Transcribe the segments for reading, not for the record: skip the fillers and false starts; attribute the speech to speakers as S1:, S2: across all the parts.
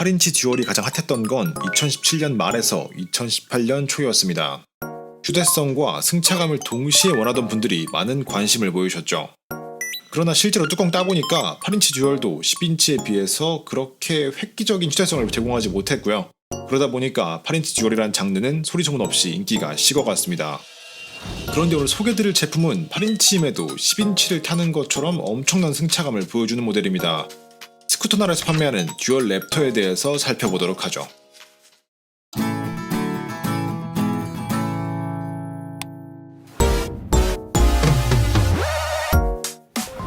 S1: 8인치 듀얼이 가장 핫했던 건 2017년 말에서 2018년 초였습니다. 휴대성과 승차감을 동시에 원하던 분들이 많은 관심을 보이셨죠. 그러나 실제로 뚜껑 따보니까 8인치 듀얼도 10인치에 비해서 그렇게 획기적인 휴대성을 제공하지 못했고요. 그러다 보니까 8인치 듀얼이란 장르는 소리소문 없이 인기가 식어갔습니다. 그런데 오늘 소개드릴 제품은 8인치임에도 10인치를 타는 것처럼 엄청난 승차감을 보여주는 모델입니다. 스쿠터날에서 판매하는 듀얼 랩터에 대해서 살펴보도록 하죠.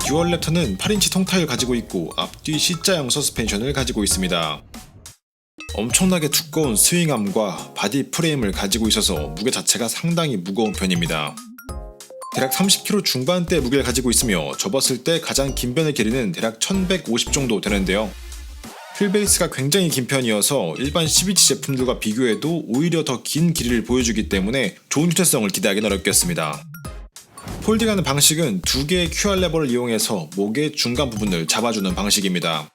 S1: 듀얼 랩터는 8인치 통타이를 가지고 있고 앞뒤 C자형 서스펜션을 가지고 있습니다. 엄청나게 두꺼운 스윙암과 바디 프레임을 가지고 있어서 무게 자체가 상당히 무거운 편입니다. 대략 30kg 중반대 무게를 가지고 있으며 접었을 때 가장 긴 변의 길이는 대략 1150 정도 되는데요. 휠베이스가 굉장히 긴 편이어서 일반 12인치 제품들과 비교해도 오히려 더 긴 길이를 보여주기 때문에 좋은 휴대성을 기대하기는 어렵겠습니다. 폴딩하는 방식은 두 개의 QR 레버를 이용해서 목의 중간 부분을 잡아주는 방식입니다.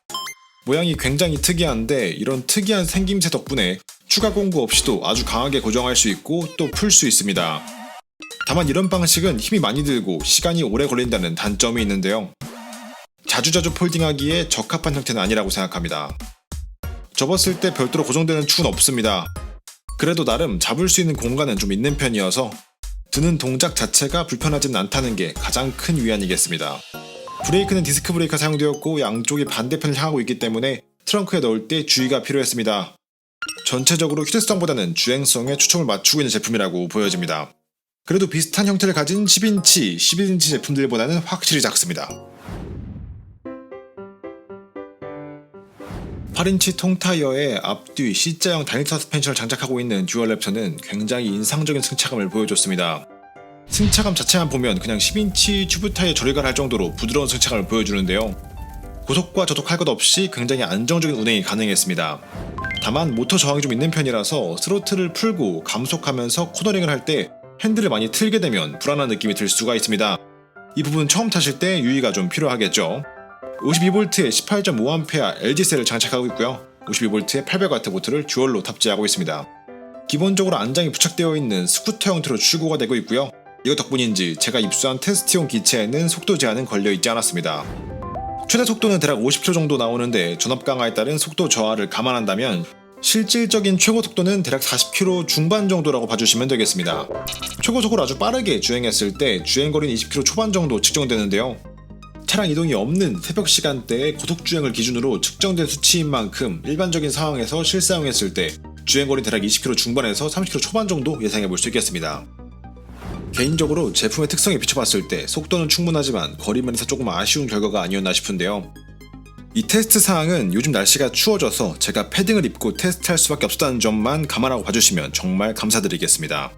S1: 모양이 굉장히 특이한데 이런 특이한 생김새 덕분에 추가 공구 없이도 아주 강하게 고정할 수 있고 또 풀 수 있습니다. 다만 이런 방식은 힘이 많이 들고 시간이 오래 걸린다는 단점이 있는데요. 자주자주 폴딩하기에 적합한 형태는 아니라고 생각합니다. 접었을 때 별도로 고정되는 축은 없습니다. 그래도 나름 잡을 수 있는 공간은 좀 있는 편이어서 드는 동작 자체가 불편하진 않다는 게 가장 큰 위안이겠습니다. 브레이크는 디스크 브레이크가 사용되었고 양쪽이 반대편을 향하고 있기 때문에 트렁크에 넣을 때 주의가 필요했습니다. 전체적으로 휴대성보다는 주행성에 초점을 맞추고 있는 제품이라고 보여집니다. 그래도 비슷한 형태를 가진 10인치, 11인치 제품들보다는 확실히 작습니다. 8인치 통타이어에 앞뒤 C자형 단일 서스펜션을 장착하고 있는 듀얼 랩터는 굉장히 인상적인 승차감을 보여줬습니다. 승차감 자체만 보면 그냥 10인치 튜브 타이어 조리갈 할 정도로 부드러운 승차감을 보여주는데요. 고속과 저속할 것 없이 굉장히 안정적인 운행이 가능했습니다. 다만 모터 저항이 좀 있는 편이라서 스로틀을 풀고 감속하면서 코너링을 할 때 핸들을 많이 틀게 되면 불안한 느낌이 들 수가 있습니다. 이 부분 처음 타실 때 유의가 좀 필요하겠죠. 52V에 18.5A LG셀을 장착하고 있고요. 52V에 800W 모터를 듀얼로 탑재하고 있습니다. 기본적으로 안장이 부착되어 있는 스쿠터 형태로 출고가 되고 있고요. 이것 덕분인지 제가 입수한 테스트용 기체에는 속도 제한은 걸려있지 않았습니다. 최대 속도는 대략 50km 정도 나오는데 전압 강화에 따른 속도 저하를 감안한다면 실질적인 최고 속도는 대략 40km 중반 정도라고 봐주시면 되겠습니다. 최고속으로 아주 빠르게 주행했을 때 주행거리는 20km 초반 정도 측정되는데요. 차량 이동이 없는 새벽 시간대에 고속주행을 기준으로 측정된 수치인 만큼 일반적인 상황에서 실사용했을 때 주행거리는 대략 20km 중반에서 30km 초반 정도 예상해볼 수 있겠습니다. 개인적으로 제품의 특성에 비춰봤을 때 속도는 충분하지만 거리면에서 조금 아쉬운 결과가 아니었나 싶은데요. 이 테스트 사항은 요즘 날씨가 추워져서 제가 패딩을 입고 테스트할 수밖에 없었다는 점만 감안하고 봐주시면 정말 감사드리겠습니다.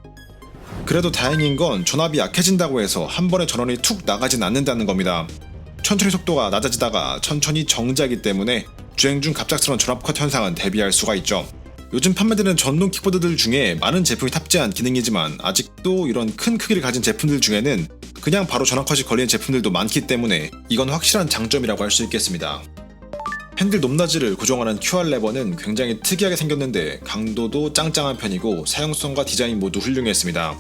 S1: 그래도 다행인 건 전압이 약해진다고 해서 한 번에 전원이 툭 나가진 않는다는 겁니다. 천천히 속도가 낮아지다가 천천히 정지하기 때문에 주행 중 갑작스러운 전압 컷 현상은 대비할 수가 있죠. 요즘 판매되는 전동 킥보드들 중에 많은 제품이 탑재한 기능이지만 아직도 이런 큰 크기를 가진 제품들 중에는 그냥 바로 전압 컷이 걸리는 제품들도 많기 때문에 이건 확실한 장점이라고 할 수 있겠습니다. 핸들 높낮이를 고정하는 QR 레버는 굉장히 특이하게 생겼는데 강도도 짱짱한 편이고 사용성과 디자인 모두 훌륭했습니다.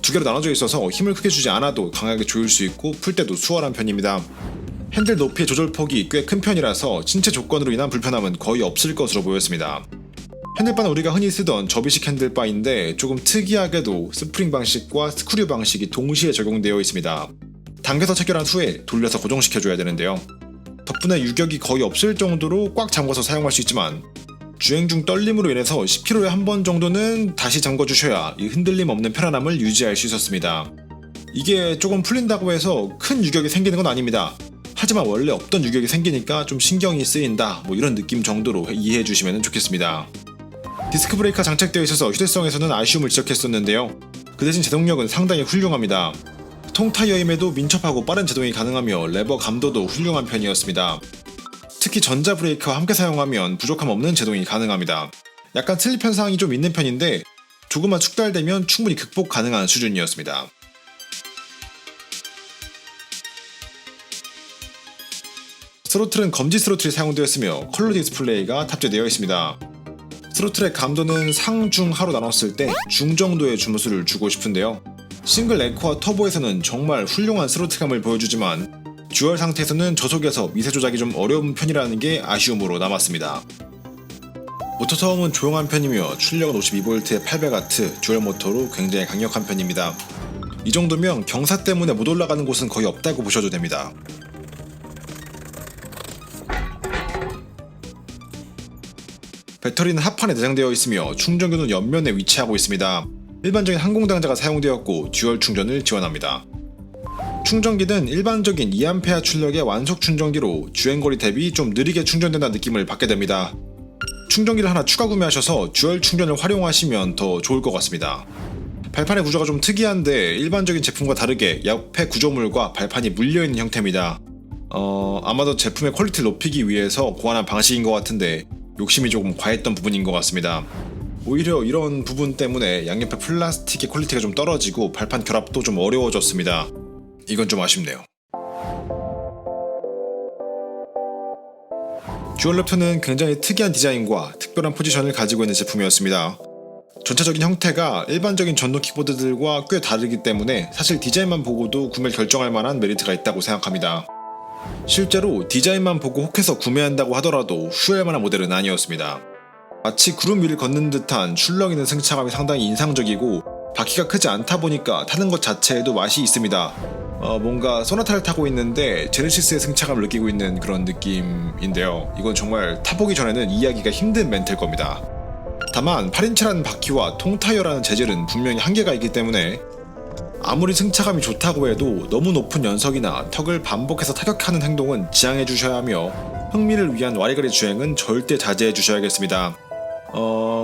S1: 두 개로 나눠져 있어서 힘을 크게 주지 않아도 강하게 조일 수 있고 풀 때도 수월한 편입니다. 핸들 높이의 조절폭이 꽤 큰 편이라서 신체 조건으로 인한 불편함은 거의 없을 것으로 보였습니다. 핸들바는 우리가 흔히 쓰던 접이식 핸들바인데 조금 특이하게도 스프링 방식과 스크류 방식이 동시에 적용되어 있습니다. 당겨서 체결한 후에 돌려서 고정시켜줘야 되는데요. 덕분에 유격이 거의 없을 정도로 꽉 잠궈서 사용할 수 있지만 주행 중 떨림으로 인해서 10km에 한 번 정도는 다시 잠궈주셔야 이 흔들림 없는 편안함을 유지할 수 있었습니다. 이게 조금 풀린다고 해서 큰 유격이 생기는 건 아닙니다. 하지만 원래 없던 유격이 생기니까 좀 신경이 쓰인다 이런 느낌 정도로 이해해 주시면 좋겠습니다. 디스크 브레이크가 장착되어 있어서 휴대성에서는 아쉬움을 지적했었는데요. 그 대신 제동력은 상당히 훌륭합니다. 통타이어임에도 민첩하고 빠른 제동이 가능하며 레버 감도도 훌륭한 편이었습니다. 특히 전자 브레이크와 함께 사용하면 부족함 없는 제동이 가능합니다. 약간 슬립 현상이 좀 있는 편인데 조금만 숙달되면 충분히 극복 가능한 수준이었습니다. 스로틀은 검지 스로틀이 사용되었으며 컬러 디스플레이가 탑재되어 있습니다. 스로틀의 감도는 상, 중, 하로 나눴을 때 중 정도의 주무수를 주고 싶은데요. 싱글 에코와 터보에서는 정말 훌륭한 스로틀감을 보여주지만 듀얼 상태에서는 저속에서 미세 조작이 좀 어려운 편이라는 게 아쉬움으로 남았습니다. 모터 저음은 조용한 편이며 출력은 52V의 800W 듀얼 모터로 굉장히 강력한 편입니다. 이 정도면 경사 때문에 못 올라가는 곳은 거의 없다고 보셔도 됩니다. 배터리는 하판에 내장되어 있으며 충전기는 옆면에 위치하고 있습니다. 일반적인 항공당자가 사용되었고 듀얼 충전을 지원합니다. 충전기는 일반적인 2A 출력의 완속 충전기로 주행거리 대비 좀 느리게 충전된다는 느낌을 받게 됩니다. 충전기를 하나 추가 구매하셔서 듀얼 충전을 활용하시면 더 좋을 것 같습니다. 발판의 구조가 좀 특이한데 일반적인 제품과 다르게 옆에 구조물과 발판이 물려있는 형태입니다. 아마도 제품의 퀄리티를 높이기 위해서 고안한 방식인 것 같은데 욕심이 조금 과했던 부분인 것 같습니다. 오히려 이런 부분 때문에 양옆에 플라스틱의 퀄리티가 좀 떨어지고 발판 결합도 좀 어려워졌습니다. 이건 좀 아쉽네요. 듀얼랩터는 굉장히 특이한 디자인과 특별한 포지션을 가지고 있는 제품이었습니다. 전체적인 형태가 일반적인 전동 키보드들과 꽤 다르기 때문에 사실 디자인만 보고도 구매를 결정할 만한 메리트가 있다고 생각합니다. 실제로 디자인만 보고 혹해서 구매한다고 하더라도 후회할 만한 모델은 아니었습니다. 마치 구름 위를 걷는 듯한 출렁 있는 승차감이 상당히 인상적이고 바퀴가 크지 않다 보니까 타는 것 자체에도 맛이 있습니다. 뭔가 소나타를 타고 있는데 제네시스의 승차감을 느끼고 있는 그런 느낌인데요. 이건 정말 타보기 전에는 이해하기가 힘든 멘트일 겁니다. 다만 8인치라는 바퀴와 통타이어라는 재질은 분명히 한계가 있기 때문에 아무리 승차감이 좋다고 해도 너무 높은 연석이나 턱을 반복해서 타격하는 행동은 지양해 주셔야 하며 흥미를 위한 와리가리 주행은 절대 자제해 주셔야겠습니다.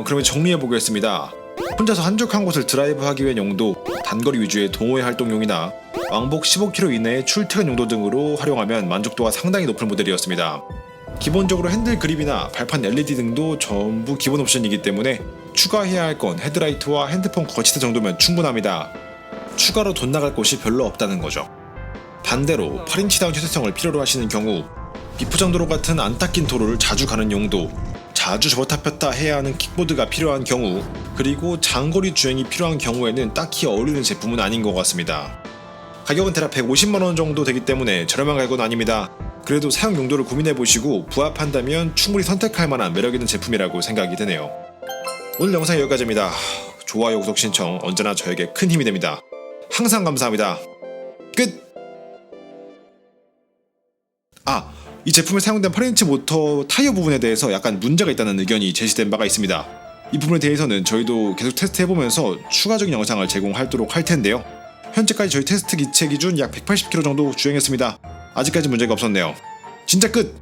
S1: 그러면 정리해 보겠습니다. 혼자서 한적한 곳을 드라이브하기 위한 용도, 단거리 위주의 동호회 활동용이나 왕복 15km 이내의 출퇴근 용도 등으로 활용하면 만족도가 상당히 높은 모델이었습니다. 기본적으로 핸들 그립이나 발판 LED 등도 전부 기본 옵션이기 때문에 추가해야 할 건 헤드라이트와 핸드폰 거치대 정도면 충분합니다. 추가로 돈 나갈 곳이 별로 없다는 거죠. 반대로 8인치다운 최대성을 필요로 하시는 경우 비포장도로 같은 안 닦인 도로를 자주 가는 용도, 자주 접었다 폈다 해야 하는 킥보드가 필요한 경우, 그리고 장거리 주행이 필요한 경우에는 딱히 어울리는 제품은 아닌 것 같습니다. 가격은 대략 150만원 정도 되기 때문에 저렴한 가격은 아닙니다. 그래도 사용 용도를 고민해보시고 부합한다면 충분히 선택할 만한 매력있는 제품이라고 생각이 드네요. 오늘 영상 여기까지입니다. 좋아요, 구독 신청 언제나 저에게 큰 힘이 됩니다. 항상 감사합니다. 끝! 이 제품에 사용된 8인치 모터 타이어 부분에 대해서 약간 문제가 있다는 의견이 제시된 바가 있습니다. 이 부분에 대해서는 저희도 계속 테스트해보면서 추가적인 영상을 제공하도록 할 텐데요. 현재까지 저희 테스트 기체 기준 약 180km 정도 주행했습니다. 아직까지 문제가 없었네요. 진짜 끝!